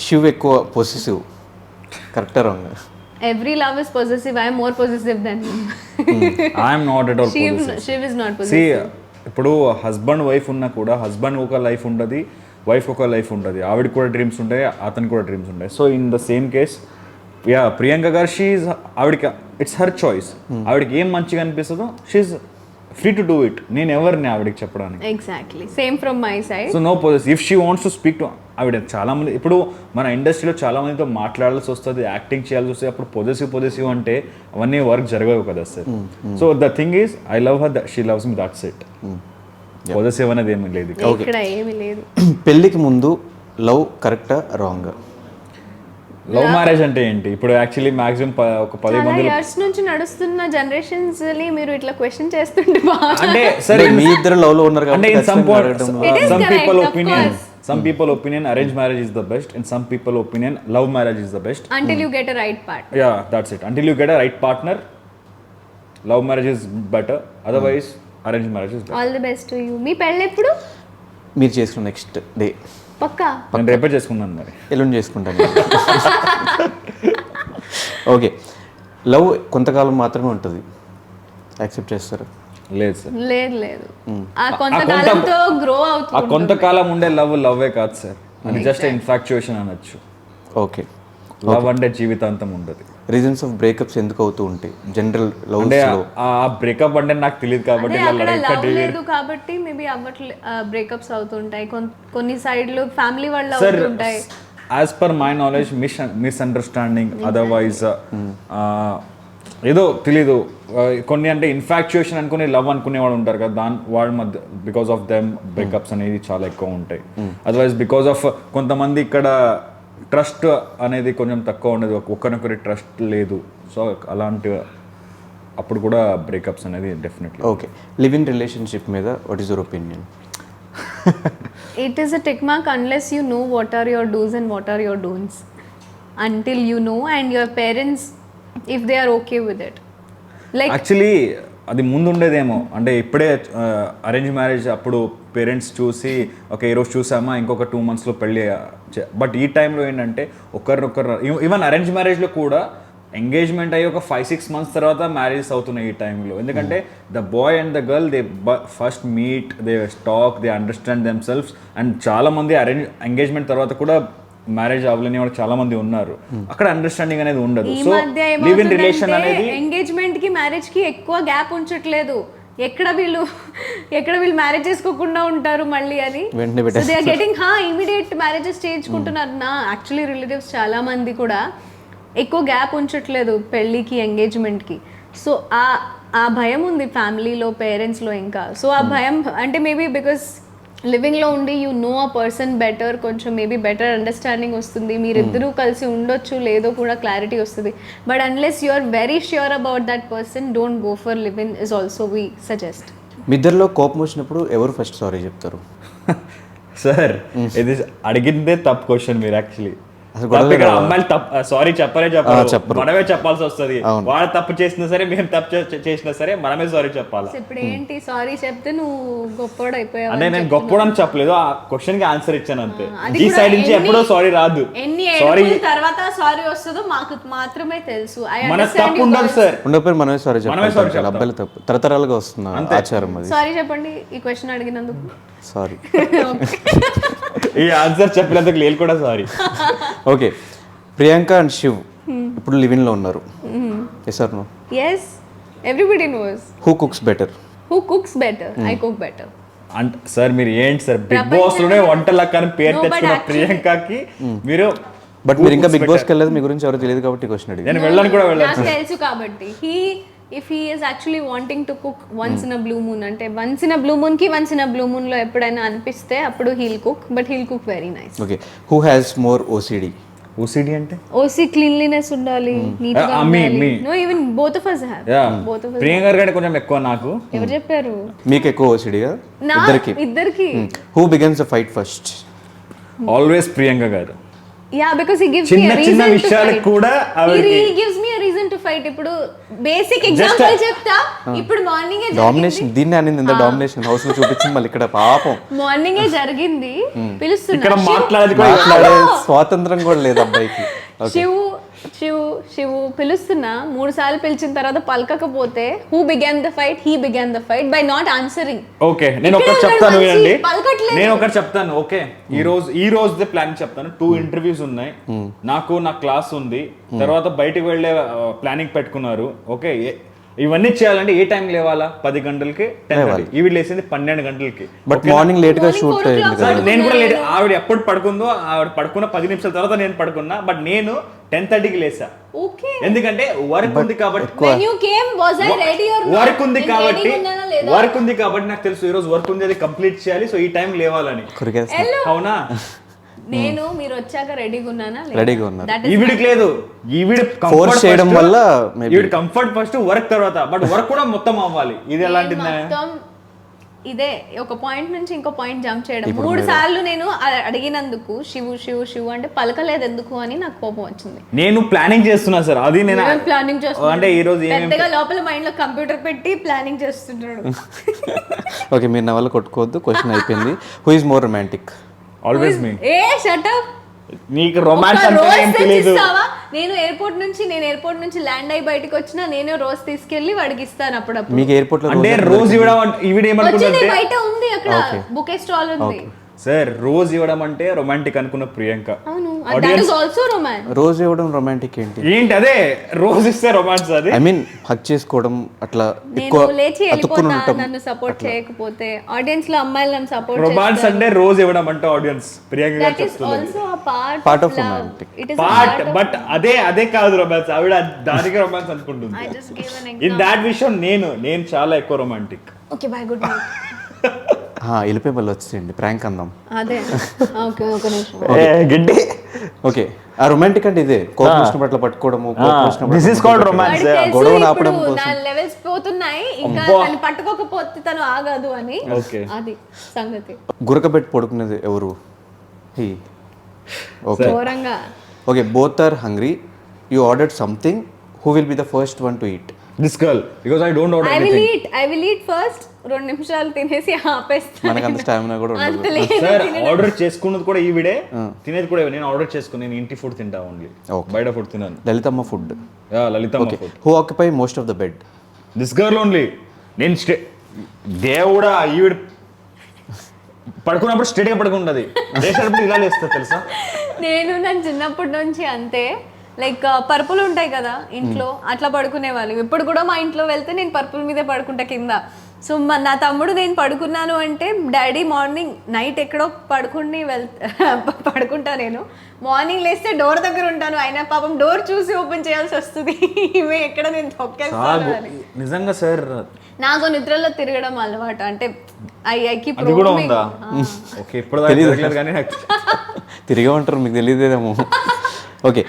శివ్ ఎక్కువ పొసెసివ్, కరెక్టా wrong? Every love is possessive. I am more possessive than him. I am not at all possessive. Shiv is not See, possessive. ఇప్పుడు husband wife ఉన్నా కూడా husband ఒక life ఉంటుంది, wife ఒక life ఉంటుంది, ఆవిడకి కూడా డ్రీమ్స్ ఉంటాయి, అతనికి కూడా డ్రీమ్స్ ఉంటాయి. So in the same case Priyanka గారు ఆవిడకి ఇట్స్ హర్ చాయిస్. ఆవిడకి ఏం మంచిగా అనిపిస్తుందో she free to do it. నేను ఎవరిని ఆవిడకి చెప్పడానికి? Exactly. Same from my side. So no possessive. If she wants to speak to, ఆవిడ చాలా మంది ఇప్పుడు మన ఇండస్ట్రీలో చాలా మందితో మాట్లాడాల్సి వస్తుంది, యాక్టింగ్ చేయాల్సి వస్తుంది. అప్పుడు పొజెసివ్ అంటే అవన్నీ వర్క్ జరగవు కదా sir. So the thing is I love her, she loves me, that's it. Possessive అనేది ఏమీ లేదు ఇక్కడ, ఏమీ లేదు. పెళ్ళికి ముందు లవ్ కరెక్టా రాంగ్? లవ్ మ్యారేజ్ అంటే ఏంటి? ఇప్పుడు యాక్చువల్లీ మాక్సిమం ఒక 10 మంది ఇయర్స్ నుంచి నడుస్తున్న జనరేషన్స్ ని మీరు ఇట్లా క్వశ్చన్ చేస్తుంటే అంటే సరే మీ ఇద్దరు లవ్ లో ఉన్నారు అంటే కాబట్టి some people opinion arranged marriage is the best, and some people opinion love marriage is the best. until you get a right part. Yeah, that's it. Until you get a right partner, love marriage is better. Otherwise, arranged marriage is better. All the best to you. మీ పెళ్ళి ఎప్పుడు? మీరు చేసుకున్న next day. పక్కా? నేను రేపే చేసుకున్నాను మరి. ఎల్లుండి చేసుకుంటాను. ఓకే, లవ్ కొంతకాలం మాత్రమే ఉంటుంది, యాక్సెప్ట్ చేస్తారు? లేదు సార్, లేదు. ఆ కొంతకాలంతో గ్రో అవుతుంది. ఆ కొంతకాలం ఉండే లవ్వే కాదు సార్, అది జస్ట్ ఇన్ఫాక్చుయేషన్ అనొచ్చు. ఓకే, లవ్ అంటే జీవితాంతం ఉండదు. రీజన్స్ ఆఫ్ బ్రేకప్స్ ఎందుకు అవుతూ ఉంటాయి జనరల్ లవ్ అంటే లో? ఆ బ్రేకప్ అంటే నాకు తెలియదు కాబట్టి లవ్ లేదు కాబట్టి మేబీ బ్రేకప్స్ అవుతుంటాయి. కొన్ని సైడ్లు ఫ్యామిలీ వాళ్ళు అవుతుంటాయి. As per my knowledge misunderstanding, otherwise ఏదో తెలీదు. కొన్ని అంటే ఇన్ఫాక్చుయేషన్ అనుకుని లవ్ అనుకునే వాళ్ళు ఉంటారు కదా, వాళ్ళ మధ్య బికాస్ ఆఫ్ దెమ్ బ్రేకప్స్ అనేది చాలా ఎక్కువ ఉంటాయి. అదర్వైజ్ బికాస్ ఆఫ్ కొంతమంది ఇక్కడ ట్రస్ట్ అనేది కొంచెం తక్కువ ఉండదు, ఒకరినొకరి ట్రస్ట్ లేదు. సో అలాంటి అప్పుడు కూడా బ్రేకప్స్ అనేది definitely. Okay, live in relationship మీద what is your opinion? It is a tick mark unless you know what are your do's and what are your don'ts. Until you know and your parents, if they are okay with it. Like actually అది ముందు ఉండేదేమో, అంటే ఇప్పుడే arrange marriage అప్పుడు parents చూసి okay ఈరోజు చూసామా ఇంకొక 2 monthsలో పెళ్ళి. బట్ ఈ టైంలో ఏంటంటే ఒకరినొకరు ఈవెన్ అరేంజ్ మ్యారేజ్లో కూడా ఎంగేజ్మెంట్ అయ్యి ఒక 5-6 months తర్వాత మ్యారేజెస్ అవుతున్నాయి ఈ టైంలో. ఎందుకంటే the boy and the girl they first meet, they talk, they understand themselves. And చాలా మంది ఎంగేజ్మెంట్ తర్వాత కూడా మ్యారేజ్ అవ్వలేని వాళ్ళు చాలా మంది ఉన్నారు. అక్కడ అండర్స్టాండింగ్ అనేది ఉండదు. సో లివ్ ఇన్ రిలేషన్ అనేది ఎంగేజ్మెంట్ కి మ్యారేజ్ కి ఎక్కువ గ్యాప్ ఉంచట్లేదు. ఎక్కడ వీళ్ళు మ్యారేజ్ చేసుకోకుండా ఉంటారు మళ్ళీ అని. So they are getting immediate marriages చేయించుకుంటున్నారు. నా యాక్చువల్లీ రిలేటివ్స్ చాలా మంది కూడా ఎక్కువ గ్యాప్ ఉంచట్లేదు పెళ్ళికి, ఎంగేజ్మెంట్కి. సో ఆ భయం ఉంది ఫ్యామిలీలో, పేరెంట్స్లో ఇంకా. సో ఆ భయం అంటే మేబీ బికాస్ లివింగ్లో ఉండి you know a person better, కొంచెం మేబీ బెటర్ అండర్స్టాండింగ్ వస్తుంది, మీరిద్దరూ కలిసి ఉండొచ్చు లేదో కూడా క్లారిటీ వస్తుంది. But unless you are very sure about that person, don't go for live in is also we suggest. మీ ఇద్దరిలో కోపం వచ్చినప్పుడు ఎవరు ఫస్ట్ సారీ చెప్తారు? సార్ ఇది అడిగిందే తప్పు క్వశ్చన్ మీరు. యాక్చువల్లీ అమ్మాయిలు సారీ చెప్పరు, మనమే చెప్పాల్సి వస్తుంది. వాళ్ళు తప్పు చేసినా సరే, మేము తప్పు చేసినా సరే మనమే సారీ చెప్పాలి. ఇప్పుడు ఏంటి సారీ చెప్తే నువ్వు గొప్పోడు అయిపోయావు అంటే నేను గొప్పడని చెప్పలేదు, ఆ క్వశ్చన్ కి ఆన్సర్ ఇచ్చాను అంతే. ఈ సైడ్ నుంచి ఎప్పుడో సారీ రాదు. సారీ తర్వాత సారీ వస్తుందో మాకు మాత్రమే తెలుసు. మన తప్పు ఉండదు సార్, ఉండకపోయి మనమే సారీ చెప్పాలి. అబ్బాయిలు తప్పు తరతరాలుగా వస్తున్న ఆచారం అది. సారీ చెప్పండి ఈ క్వశ్చన్ అడిగినందుకు. సారీ. ఈ ఆన్సర్ చెప్పినందుకు లేదు కూడా sorry. Okay, Priyanka and Shiv ఇప్పుడు లివ్ ఇన్ లో ఉన్నారు. yes or no? yes, everybody knows. who cooks better? I cook better. అంటే సార్ మీరు ఏంటి సార్ బిగ్ బాస్ లోనే వంటలక్క అని పేరు తెచ్చుకున్న ప్రియాంకకి మీరు. బట్ మీరు ఇంకా బిగ్ బాస్కి వెళ్ళలేదు, మీ గురించి ఎవరు తెలియదు కాబట్టి క్వశ్చన్ అడిగి. నేను వెళ్ళాను కూడా నాకు తెలుసు కాబట్టి. if he is actually wanting to cook once in a blue moon, అంటే once in a blue moon లో ఎప్పుడైనా అనిపిస్తే అప్పుడు he'll cook, but he'll cook very nice. Okay, who has more OCD? OCD అంటే cleanliness ఉండాలి, neat గా ఉండాలి. no, even both of us have. Priyanka గారి కంటే కొంచెం ఎక్కువ నాకు. ఎవరు చెప్పారు? మీకు ఎక్కువ OCD గా? ఇద్దరికి. who begins the fight first? Always Priyanka గారు. yeah, because he gives me a reason చిన్న విషయాలకు కూడా he gives me a reason reason to fight. ఇప్పుడు బేసిక్ ఎగ్జాంపుల్ చెప్తా. ఇప్పుడు మార్నింగ్ డామినేషన్ దీన్ని అనేది ఇంత డామినేషన్ హౌస్ లో చూపించింది మళ్ళీ ఇక్కడ పాపం మార్నింగ్ జరిగింది. పిలుస్తున్నా ఇక్కడ మాట్లాడేది మాట్లాడే స్వాతంత్రం కూడా లేదు అబ్బాయికి. శివు శివు శివు పిలుస్తున్నా. 3 సార్లు పిలిచిన తర్వాత పలకకపోతే who began the fight? He began the fight by not answering. Okay నేను ఒకటి చెప్తాను వినండి. పలకట్లేదు. నేను ఒకటి చెప్తాను. ఓకే ఈ రోజు ప్లాన్ చెప్తాను. 2 ఇంటర్వ్యూస్ ఉన్నాయి. నా క్లాస్ ఉంది. తర్వాత బయటకు వెళ్ళే ప్లానింగ్ పెట్టుకున్నారు. ఓకే ఇవన్నీ చేయాలంటే ఏ టైం లేవాలా? 10 గంటలకి 10 ఈవిడ లేసింది 12 గంటలకి. బట్ మార్నింగ్ లేట్ గా షూట్ అయ్యింది కదా. నేను కూడా లేట్. ఆవిడ ఎప్పుడు పడుకుందో ఆవిడ పడుకున్న 10 నిమిషాల తర్వాత నేను పడుకున్నా. బట్ నేను 10:30కి లేసా. ఓకే ఎందుకంటే వర్క్ ఉంది కాబట్టి. when you came was I ready or not? Work ఉంది కాబట్టి నాకు తెలుసు ఈ రోజు వర్క్ ఉంది, అది కంప్లీట్ చేయాలి. సో ఈ టైం లేవాలని. అవునా? నేను మీరు వచ్చాక రెడీగా ఉన్నానా? రెడీగా ఉన్నారు. ఈవిడికి లేదు. ఈవిడ ఫోర్స్ చేయడం వల్ల ఈవిడ కంఫర్ట్ ఫస్ట్, వర్క్ తర్వాత. బట్ వర్క్ కూడా మొత్తం అవ్వాలి. ఇది ఎలాంటిది? ఇదే ఒక పాయింట్ నుంచి ఇంకో పాయింట్ జంప్ చేయడం. 3 సార్లు నేను అడిగినందుకు శివు శివు శివు అంటే పలకలేదు ఎందుకు అని నాకు కోపం వచ్చింది. నేను ప్లానింగ్ చేస్తున్నా సార్. అది నేను ప్లానింగ్ చేస్తున్నా. అంటే ఈ రోజు పెద్దగా లోపల మైండ్ లో కంప్యూటర్ పెట్టి ప్లానింగ్ చేస్తున్నాడు. ఓకే మీరు నా వల్ల కొట్టుకోవద్దు. క్వశ్చన్ అయిపోయింది. Who is more romantic? Always me. A shut up. నీకు రొమాన్స్ అంటే ఏం తెలియదు. నేను ఎయిర్పోర్ట్ నుంచి ల్యాండ్ అయ్యి బయటికి వచ్చినా నేను రోజ్ తీసుకెళ్లి వాడికి ఇస్తాను అప్పుడప్పుడు. మీకు ఎయిర్పోర్ట్ లో అంటే రోజు ఇవ్వడం ఈవిడ ఏమనుకుంటుంది? బయట ఉంది అక్కడ బుకే స్టాల్ ఉంది. సార్ రోజు ఇవ్వడం అంటే రొమాంటిక్ అనుకున్న ప్రియాంక. అవును దట్ ఇస్ ఆల్సో రొమాన్స్. రోజు ఇవ్వడం రొమాంటిక్ ఏంటి? అదే రోజు ఇస్తే రొమాన్స్. అది ఐ మీన్ హక్ చేసుకోవడం అట్లా ఎక్కువ లేచి వెళ్ళిపోతా నన్ను సపోర్ట్ చేయకపోతే. ఆడియన్స్ లో అమ్మాయిలు నన్ను సపోర్ట్ చేస్తారు. రొమాన్స్ అంటే రోజు ఇవ్వడం అంటే ఆడియన్స్ ప్రియాంక గారు చెప్తున్నారు. That is also a part of romantic. It is part. But అదే కాదు రొమాన్స్. ఆవిడ దానికి రొమాన్స్ అనుకుంటుంది. I just give an in that విషయం నేను చాలా ఎక్కువ romantic. Okay by good night. వెళ్ళిపోయి మళ్ళీ వచ్చేయండి ప్రాంక్ అందాం. అదే ఓకే ఒక నిమిషం. గిడ్డి. ఓకే ఆ రొమాంటిక్ అంటే ఇదే కోపం వచ్చినప్పుడు అట్లా పట్టుకోవడము. This is called romance. గొడవను ఆపడం కోసం. నా లెవెల్స్ పోతున్నాయి ఇంకా తను పట్టుకోకపోతే తను ఆగదు అని. అది సంగతి. గురకబెట్టి పడుకునేది ఎవరు? హీ. ఓకే ఘోరంగా. Okay both are hungry. You ordered something. Who will be the first one to eat? This girl, because I don't order anything. I will eat first. 2 నిమిషాలు తినేసి ఆపేస్తాను. మనకు అంత స్టామినా కూడా ఉండదు. సార్ ఆర్డర్ చేసుకున్నది కూడా ఈవిడే, తినేది కూడా నేను ఆర్డర్ చేసుకుని. నేను ఇంటి ఫుడ్ తింటా ఓన్లీ. బయట ఫుడ్ తినాను. Lalithamma food. Lalithamma food. Who occupy most of the bed? This girl only. నేను దేవుడా ఈవిడ పడుకున్నప్పుడు స్ట్రేట్ గా పడుకుంటది. లేచినప్పుడు ఇలా లేస్తా తెలుసా? నేను చిన్నప్పటి నుంచి అంతే. లైక్ పరుపులు ఉంటాయి కదా ఇంట్లో, అట్లా పడుకునేవాళ్ళు. ఇప్పుడు కూడా మా ఇంట్లో వెళ్తే నేను పరుపుల మీదే పడుకుంటా కింద. సో నా తమ్ముడు నేను పడుకున్నాను అంటే డాడీ మార్నింగ్ నైట్ ఎక్కడో పడుకుంటా. నేను మార్నింగ్ లేస్తే డోర్ దగ్గర ఉంటాను. అయినా పాపం డోర్ చూసి ఓపెన్ చేయాల్సి వస్తుంది. ఇవే ఎక్కడ నేను తొక్కేస్తాను అని. నిజంగా సార్ నాకు నిద్రలో తిరగడం అలవాటు. అంటే అది కూడా ఉందా? ఓకే ఇప్పుడు తెలియదు కానీ తిరిగే ఉంటారు మీకు తెలియదేమో. ఓకే